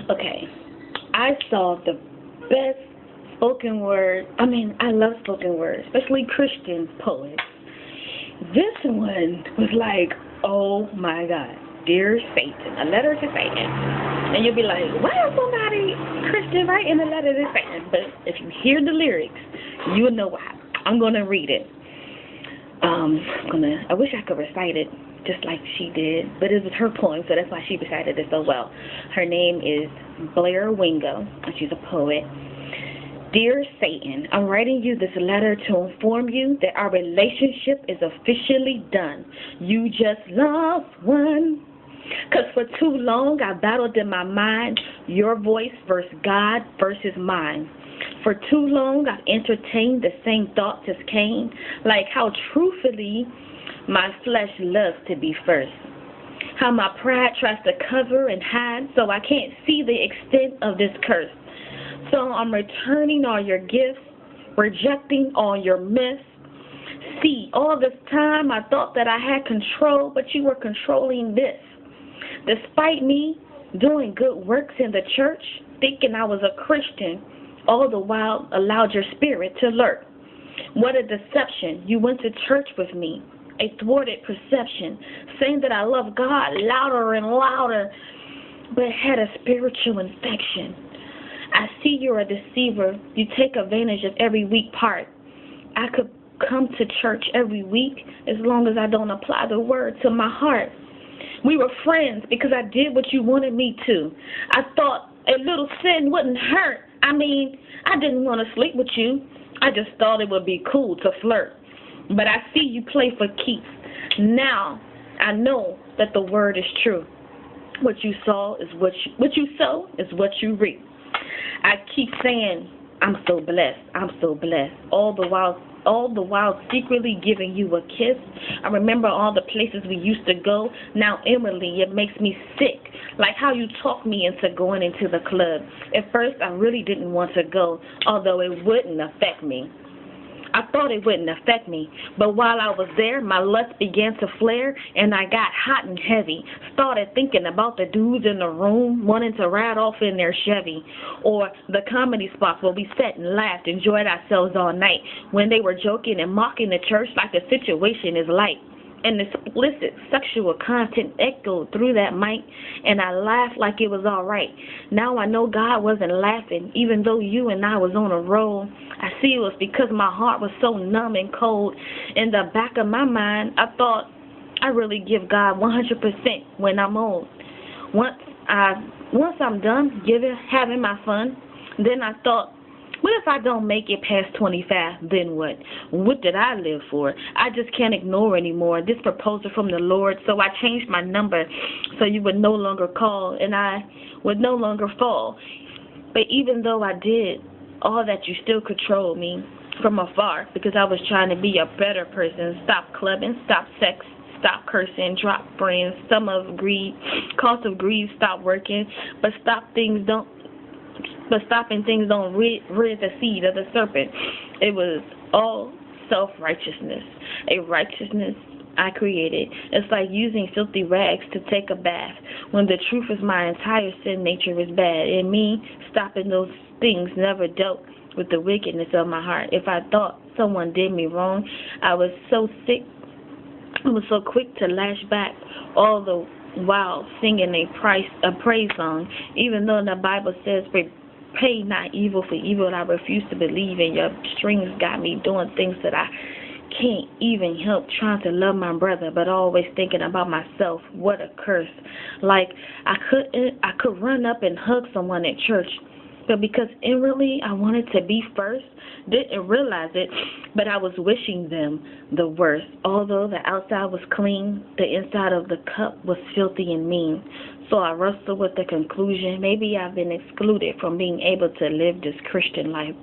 Okay, I saw the best spoken word. I love spoken word, especially Christian poets. This one was like, oh my God, dear Satan, a letter to Satan. And you'll be like, why is somebody Christian writing a letter to Satan? But if you hear the lyrics, you will know why. I'm gonna read it. I wish I could recite it just like she did, but it was her poem, so that's why she recited it so well. Her name is Blair Wingo, and she's a poet. Dear Satan, I'm writing you this letter to inform you that our relationship is officially done. You just lost one. Because for too long I battled in my mind your voice versus God versus mine. For too long I've entertained the same thoughts as Cain, like how truthfully my flesh loves to be first. How my pride tries to cover and hide so I can't see the extent of this curse. So I'm returning all your gifts, rejecting all your myths. See, all this time I thought that I had control, but you were controlling this. Despite me doing good works in the church, thinking I was a Christian, all the while allowed your spirit to lurk. What a deception. You went to church with me, a thwarted perception, saying that I love God louder and louder, but had a spiritual infection. I see you're a deceiver. You take advantage of every weak part. I could come to church every week as long as I don't apply the word to my heart. We were friends because I did what you wanted me to. I thought a little sin wouldn't hurt. I didn't want to sleep with you. I just thought it would be cool to flirt. But I see you play for keeps. Now I know that the word is true. What you sow is what you reap. I keep saying, I'm so blessed. I'm so blessed. All the while secretly giving you a kiss. I remember all the places we used to go. Now inwardly it makes me sick. Like how you talked me into going into the club. At first I really didn't want to go, although it wouldn't affect me. I thought it wouldn't affect me, but while I was there, my lust began to flare, and I got hot and heavy. Started thinking about the dudes in the room, wanting to ride off in their Chevy, or the comedy spots where we sat and laughed, enjoyed ourselves all night, when they were joking and mocking the church like the situation is light. And explicit sexual content echoed through that mic, and I laughed like it was all right. Now I know God wasn't laughing, even though you and I was on a roll. I see it was because my heart was so numb and cold. In the back of my mind, I thought I really give God 100% when I'm old. Once I'm done having my fun, then I thought, what if I don't make it past 25? Then what? What did I live for? I just can't ignore anymore this proposal from the Lord, so I changed my number so you would no longer call and I would no longer fall. But even though I did all that, you still controlled me from afar because I was trying to be a better person. Stop clubbing, stop sex, stop cursing, drop friends, some of greed, cost of greed, stop working, but stopping things don't rid the seed of the serpent. It was all self-righteousness, a righteousness I created. It's like using filthy rags to take a bath, when the truth is my entire sin nature is bad. And me, stopping those things never dealt with the wickedness of my heart. If I thought someone did me wrong, I was so quick to lash back, all the while singing a praise song, even though the Bible says, pay not evil for evil. I refuse to believe, and your strings got me doing things that I can't even help, trying to love my brother, but always thinking about myself. What a curse. Like I could run up and hug someone at church, but because inwardly I wanted to be first, didn't realize it, but I was wishing them the worst. Although the outside was clean, the inside of the cup was filthy and mean. So I wrestled with the conclusion, maybe I've been excluded from being able to live this Christian life.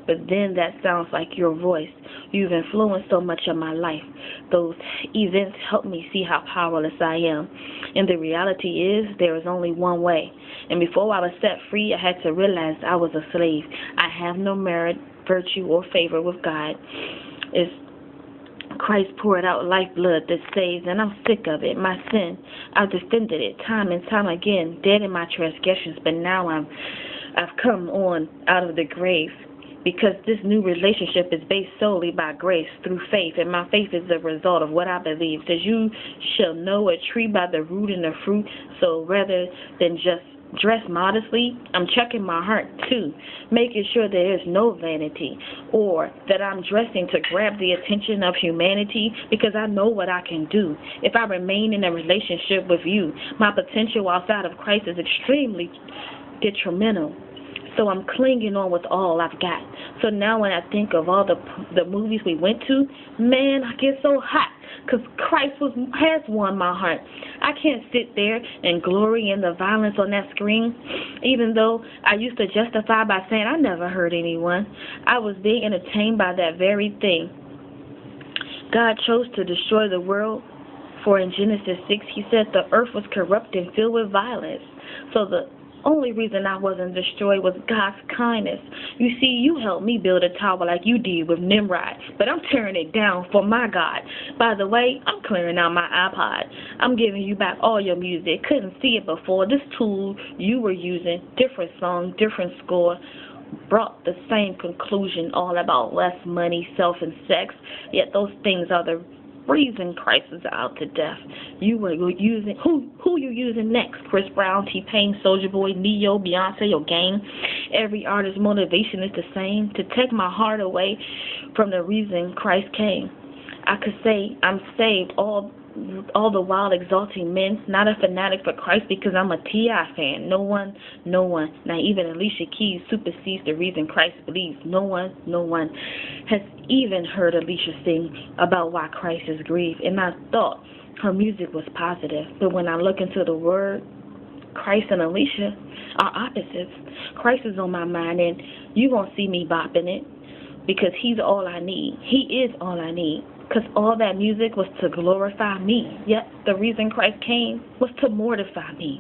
But then that sounds like your voice. You've influenced so much of my life. Those events helped me see how powerless I am. And the reality is there is only one way. And before I was set free, I had to realize I was a slave. I have no merit, virtue, or favor with God. It's Christ poured out lifeblood that saves, and I'm sick of it. My sin, I've defended it time and time again, dead in my transgressions, but now I've come on out of the grave, because this new relationship is based solely by grace through faith, and my faith is the result of what I believe. Says you shall know a tree by the root and the fruit. So rather than just dress modestly, I'm checking my heart too, making sure there is no vanity or that I'm dressing to grab the attention of humanity, because I know what I can do. If I remain in a relationship with you, my potential outside of Christ is extremely detrimental. So I'm clinging on with all I've got. So now when I think of all the movies we went to, man, I get so hot, because Christ has won my heart. I can't sit there and glory in the violence on that screen, even though I used to justify by saying I never hurt anyone. I was being entertained by that very thing. God chose to destroy the world, for in Genesis 6, he said the earth was corrupt and filled with violence. So the only reason I wasn't destroyed was God's kindness. You see, you helped me build a tower like you did with Nimrod, but I'm tearing it down for my God. By the way, I'm clearing out my iPod. I'm giving you back all your music. Couldn't see it before. This tool you were using, different song, different score, brought the same conclusion, all about less money, self, and sex. Yet those things are the reason Christ is out to death. You were using who you using next? Chris Brown, T-Pain, Soulja Boy, Neo, Beyonce, or Game? Every artist's motivation is the same: to take my heart away from the reason Christ came. I could say I'm saved all the while exalting men, not a fanatic for Christ because I'm a T.I. fan. No one, not even Alicia Keys, supersedes the reason Christ believes. No one has even heard Alicia sing about why Christ is grieved, and I thought her music was positive. But when I look into the Word, Christ and Alicia are opposites. Christ is on my mind, and you won't see me bopping it, because he's all I need. He is all I need. Because all that music was to glorify me. Yet the reason Christ came was to mortify me,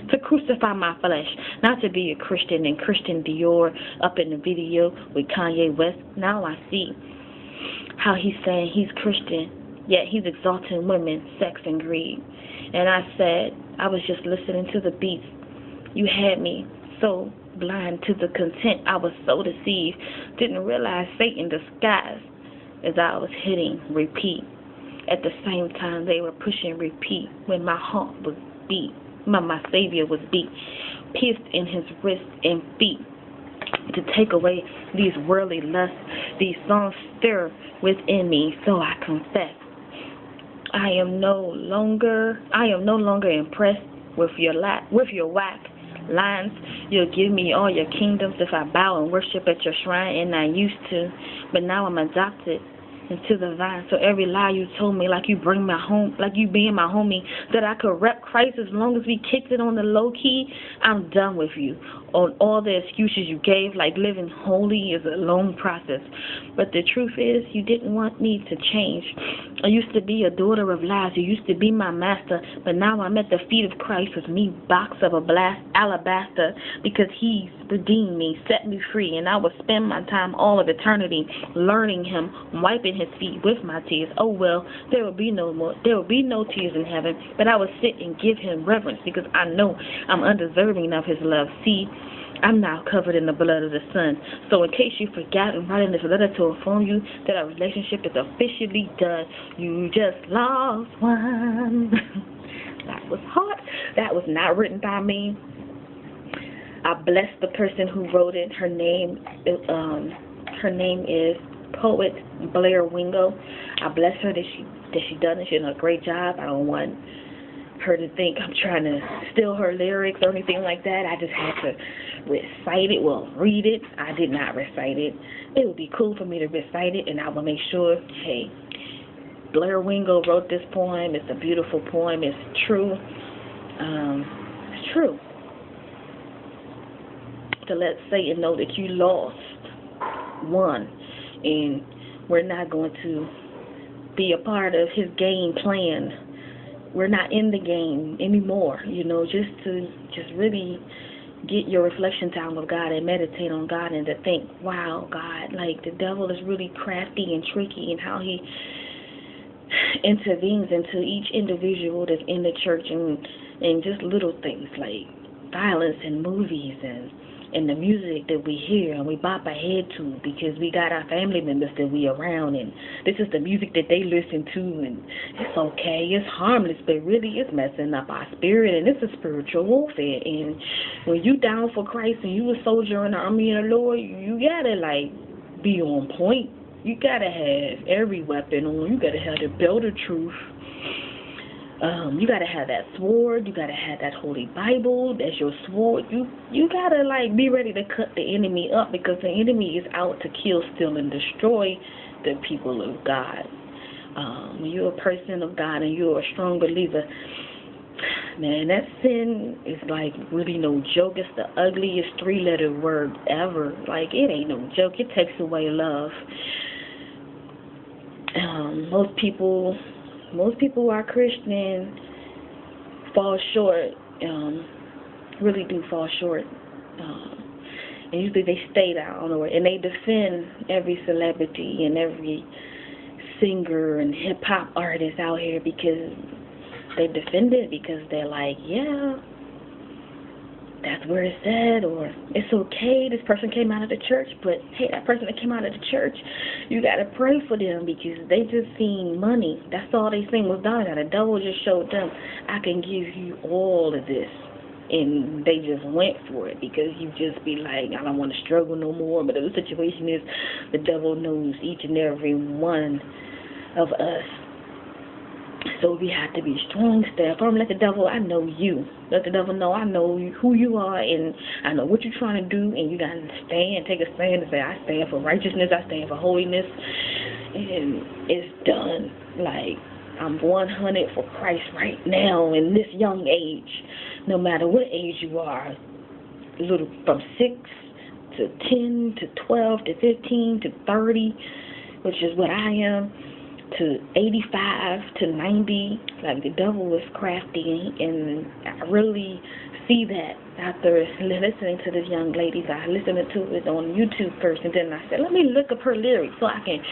to crucify my flesh, not to be a Christian and Christian Dior up in the video with Kanye West. Now I see how he's saying he's Christian, yet he's exalting women, sex, and greed. And I said, I was just listening to the beats. You had me so blind to the content. I was so deceived. Didn't realize Satan disguised as I was hitting repeat. At the same time, they were pushing repeat when my heart was beat. My Savior was beat, pierced in his wrists and feet. To take away these worldly lusts, these songs stir within me, so I confess. I am no longer impressed with your whack lines. You'll give me all your kingdoms if I bow and worship at your shrine, and I used to, but now I'm adopted into the vine. So every lie you told me, like you being my homie, that I could rep Christ as long as we kicked it on the low key, I'm done with you. On all the excuses you gave, like living holy is a long process. But the truth is, you didn't want me to change. I used to be a daughter of lies. You used to be my master, but now I'm at the feet of Christ with me box of alabaster, because he's redeemed me, set me free, and I will spend my time all of eternity learning him, wiping his feet with my tears. Oh well, there will be no tears in heaven, but I will sit and give him reverence, because I know I'm undeserving of his love. See, I'm now covered in the blood of the Son. So in case you forgot, I'm writing this letter to inform you that our relationship is officially done. You just lost one. That was hard. That was not written by me. I bless the person who wrote it. Her name is poet Blair Wingo. I bless her that she done it. She done a great job. I don't want her to think I'm trying to steal her lyrics or anything like that. I just had to recite it. Well, read it. I did not recite it. It would be cool for me to recite it, and I will make sure, hey, Blair Wingo wrote this poem. It's a beautiful poem. It's true. It's true. To let Satan know that you lost one, and we're not going to be a part of his game plan. We're not in the game anymore, just really get your reflection time with God and meditate on God, and to think, wow, God, like the devil is really crafty and tricky, and how he intervenes into each individual that's in the church, and just little things like violence in movies and the music that we hear and we bop our head to because we got our family members that we around, and this is the music that they listen to, and it's okay, it's harmless, but really it's messing up our spirit, and it's a spiritual warfare. And when you down for Christ and you a soldier in the army of the Lord, you gotta like be on point. You gotta have every weapon on. You gotta have the belt of truth. You gotta have that sword. You gotta have that Holy Bible. That's your sword. You gotta like be ready to cut the enemy up, because the enemy is out to kill, steal, and destroy the people of God. When you're a person of God and you're a strong believer, man, that sin is like really no joke. It's the ugliest 3-letter word ever. Like, it ain't no joke. It takes away love. Most people who are Christian fall short, really do fall short. And usually they stay down, and they defend every celebrity and every singer and hip-hop artist out here because they defend it, because they're like, yeah, that's where it's at, or it's okay, this person came out of the church, but hey, that person that came out of the church, you got to pray for them because they just seen money. That's all they seen was dollar. The devil just showed them, I can give you all of this. And they just went for it because you just be like, I don't want to struggle no more. But the situation is, the devil knows each and every one of us. So we have to be strong, stand firm. Let the devil, I know you. Let the devil know, I know who you are, and I know what you're trying to do, and you got to stand, take a stand and say, I stand for righteousness, I stand for holiness, and it's done. Like, I'm 100 for Christ right now in this young age, no matter what age you are, little from 6 to 10 to 12 to 15 to 30, which is what I am, to 85 to 90. Like, the devil is crafty, and I really see that after listening to this young lady. I listened to it on YouTube first, and then I said, let me look up her lyrics so I can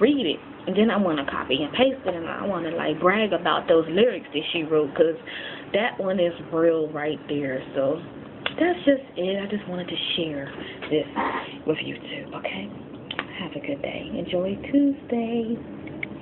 read it, and then I want to copy and paste it, and I want to like brag about those lyrics that she wrote, because that one is real right there. So that's just it. I just wanted to share this with you too. Okay, have a good day. Enjoy Tuesday.